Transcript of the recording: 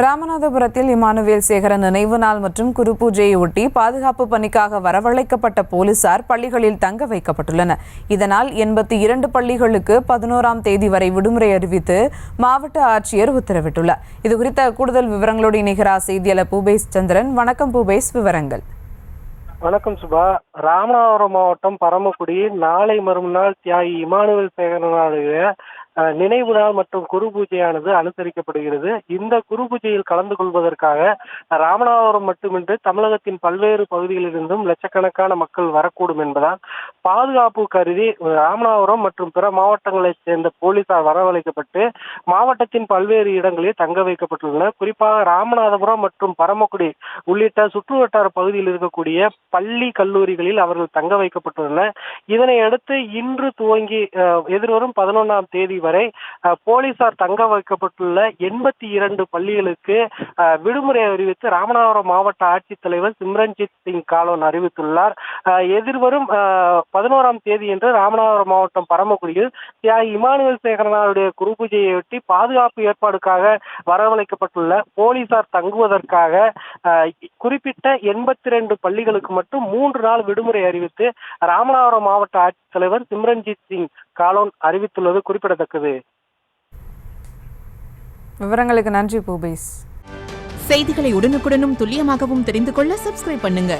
ராமநாதபுரத்தில் இமானுவேல் சேகரன் நினைவு நாள் மற்றும் குரு பூஜையை ஒட்டி பாதுகாப்பு பணிக்காக வரவழைக்கப்பட்ட போலீசார் பள்ளிகளில் தங்க வைக்கப்பட்டுள்ளனர். இதனால் 82 பள்ளிகளுக்கு 11ஆம் தேதி வரை விடுமுறை அறிவித்து மாவட்ட ஆட்சியர் உத்தரவிட்டுள்ளார். இதுகுறித்த கூடுதல் விவரங்களோடு இணைகிறார் செய்தியாளர் பூபேஸ் சந்திரன். வணக்கம் பூபேஸ், விவரங்கள். வணக்கம் சுபா. ராமநாதபுரம் மாவட்டம் பரமக்குடி நாளை மறுநாள் தியாகி இமானுவேல் சேகரனுடைய நினைவு நாள் மற்றும் குரு பூஜையானது அனுசரிக்கப்படுகிறது. இந்த குரு பூஜையில் கலந்து கொள்வதற்காக ராமநாதபுரம் மட்டுமின்றி தமிழகத்தின் பல்வேறு பகுதிகளிலிருந்தும் லட்சக்கணக்கான மக்கள் வரக்கூடும் என்பதால் பாதுகாப்பு கருதி ராமநாதபுரம் மற்றும் பிற மாவட்டங்களைச் சேர்ந்த போலீசார் வரவழைக்கப்பட்டு மாவட்டத்தின் பல்வேறு இடங்களில் தங்க வைக்கப்பட்டுள்ளனர். குறிப்பாக ராமநாதபுரம் மற்றும் பரமக்குடி உள்ளிட்ட சுற்றுவட்டார பகுதியில் இருக்கக்கூடிய பள்ளி கல்லூரிகளில் அவர்கள் தங்க வைக்கப்பட்டுள்ளனர். இதனையடுத்து இன்று துவங்கி எதிர்வரும் 11ஆம் தேதி வரை போலீசார் தங்க வைக்கப்பட்டுள்ள 82 பள்ளிகளுக்கு விடுமுறை அறிவித்து ராமநாதபுரம் மாவட்ட ஆட்சித்தலைவர் சிம்ரன்ஜித் சிங் காலோன் அறிவித்துள்ளார். எதிர்வரும் 11ஆம் தேதி என்று ராமநாதபுரம் மாவட்டம் பரமக்குடியில் தியாகி இமானுவேல் சேகரனுடைய குரு பூஜையொட்டி பாதுகாப்பு ஏற்பாடுக்காக வரவழைக்கப்பட்டுள்ள போலீசார் தங்குவதற்காக குறிப்பிட்ட 82 பள்ளிகளுக்கு மட்டும் 3 நாள் விடுமுறை அறிவித்து ராமநாதபுரம் மாவட்ட ஆட்சித்தலைவர் சிம்ரன்ஜித் சிங் காலோன் அறிவித்துள்ளது குறிப்பிடத்தக்கது. விவரங்களுக்கு நன்றி பூபேஸ். செய்திகளை உடனுக்குடனும் துல்லியமாகவும் தெரிந்து கொள்ள சப்ஸ்கிரைப் பண்ணுங்க.